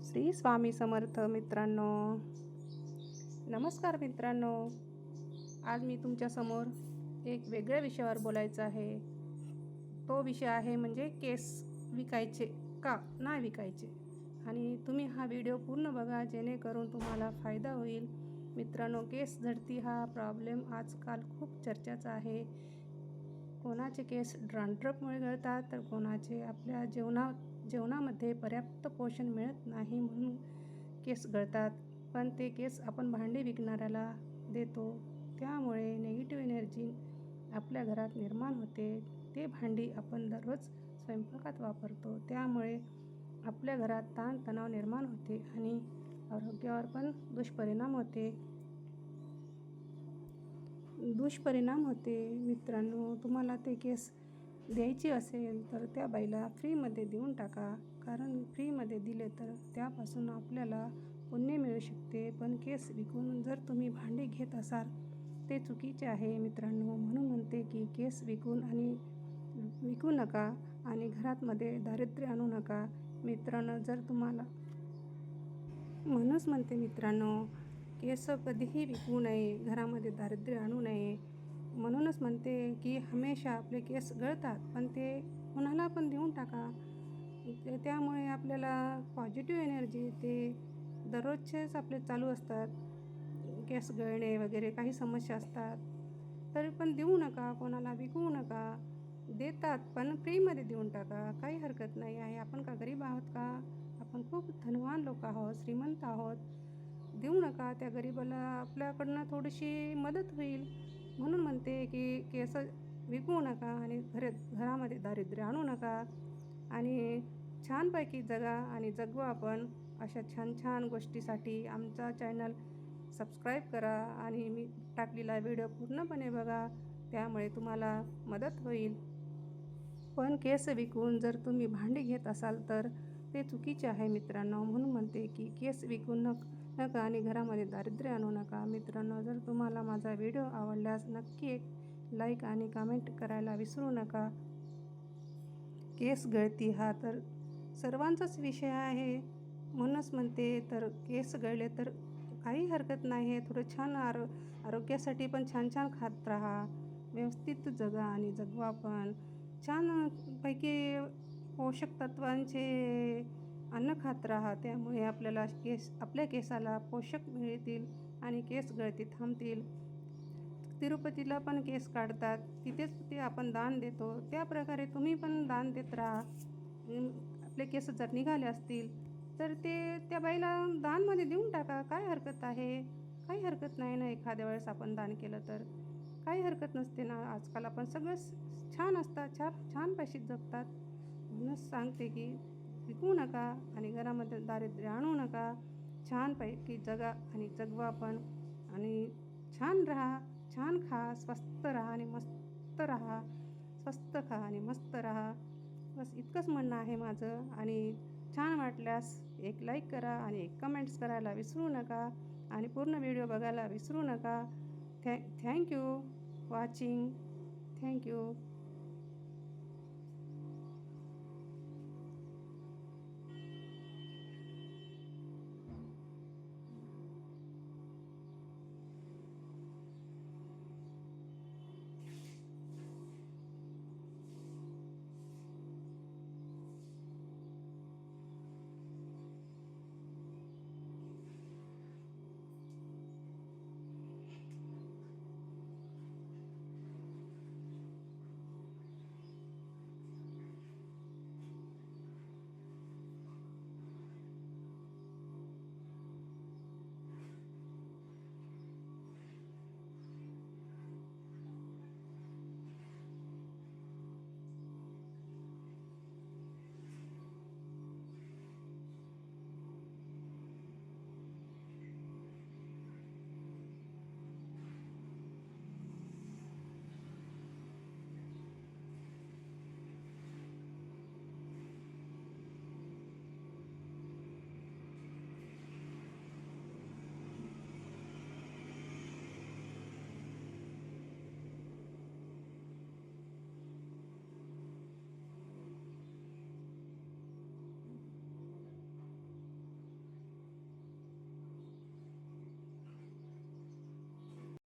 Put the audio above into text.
श्री स्वामी समर्थ मित्रांनो. नमस्कार मित्रांनो. आज मी तुमच्यासमोर एक वेगळ्या विषयावर बोलायचं आहे. तो विषय आहे म्हणजे केस विकायचे का नाही विकायचे. आणि तुम्ही हा व्हिडिओ पूर्ण बघा जेणेकरून तुम्हाला फायदा होईल. मित्रांनो, केस झडती हा प्रॉब्लेम आजकाल खूप चर्चेचा आहे. कोणाचे केस ड्रॅन्ड्रफमुळे गळतात तर कोणाचे आपल्या जेवणामध्ये पर्याप्त पोषण मिळत नाही म्हणून केस गळतात. पण ते केस आपण भांडी विकणाऱ्याला देतो, त्यामुळे निगेटिव्ह एनर्जी आपल्या घरात निर्माण होते. ते भांडी आपण दररोज स्वयंपाकात वापरतो, त्यामुळे आपल्या घरात ताणतणाव निर्माण होते आणि आरोग्यावर पण दुष्परिणाम होते. मित्रांनो, तुम्हाला ते केस द्यायची असेल तर त्या बाईला फ्रीमध्ये देऊन टाका. कारण फ्रीमध्ये दिले तर त्यापासून आपल्याला पुण्य मिळू शकते. पण केस विकून जर तुम्ही भांडी घेत असाल ते चुकीचे आहे मित्रांनो. म्हणून म्हणते की केस विकू नका आणि घरामध्ये दारिद्र्य आणू नका मित्रांनो. जर तुम्हाला म्हणूनच म्हणते मित्रांनो, केस कधीही विकू नये, घरामध्ये दारिद्र्य आणू नये. म्हणूनच म्हणते की हमेशा आपले केस गळतात पण ते कुणाला पण देऊन टाका. त्यामुळे आपल्याला पॉझिटिव्ह एनर्जी येते. दररोजचेच आपले चालू असतात केस गळणे वगैरे काही समस्या असतात, तरी पण देऊ नका, कोणाला विकू नका. देतात पण फ्रीमध्ये देऊन टाका, काही हरकत नाही आहे. आपण का गरीब आहोत का? आपण खूप धनवान लोक आहोत, श्रीमंत आहोत. देऊ नका त्या गरीबाला, आपल्याकडनं थोडीशी मदत होईल. म्हणून म्हणते की केस विकू नका आणि घरामध्ये दारिद्र्य आणू नका आणि छानपैकी जगा आणि जगवा आपण. अशा छान छान गोष्टीसाठी आमचा चॅनल सबस्क्राईब करा आणि मी टाकलेला व्हिडिओ पूर्णपणे बघा, त्यामुळे तुम्हाला मदत होईल. पण केस विकून जर तुम्ही भांडी घेत असाल तर ते चुकीचे आहे मित्रांनो. म्हणून म्हणते की केस विकू नका आणि घरामध्ये दारिद्र्य आणू नका. मित्रांनो, जर तुम्हाला माझा व्हिडिओ आवडल्यास नक्की एक लाईक आणि कमेंट करायला विसरू नका. केस गळती हा तर सर्वांचाच विषय आहे. म्हणूनच म्हणते, तर केस गळले तर काही हरकत नाही आहे. थोडं छान आरोग्यासाठी पण छान छान खात राहा, व्यवस्थित जगा आणि जगवा पण. छानपैकी पोषक तत्वांचे अन्न खात राहा, त्यामुळे आपल्या केसाला पोषक मिळतील आणि केस गळती थांबतील. तिरुपतीला पण केस काढतात, तिथेच ते आपण दान देतो, त्याप्रकारे तुम्ही पण दान देत राहा. आपले केस जर निघाले असतील तर ते त्या बाईला दानमध्ये देऊन टाका, काय हरकत आहे? काही हरकत नाही ना. एखाद्या वेळेस आपण दान केलं तर काही हरकत नसते ना. आजकाल आपण सगळं छान असतात, छान पैसे जगतात. म्हणूनच सांगते की विकू नका आणि घरामध्ये दारिद्र्य आणू नका. छानपैकी जगा आणि जगवा पण आणि छान राहा, छान खा, स्वस्त राहा आणि मस्त राहा. स्वस्त खा आणि मस्त राहा. बस इतकंच म्हणणं आहे माझं. आणि छान वाटल्यास एक लाईक करा आणि एक कमेंट्स करायला विसरू नका आणि पूर्ण व्हिडिओ बघायला विसरू नका. Thank you watching. थँक्यू.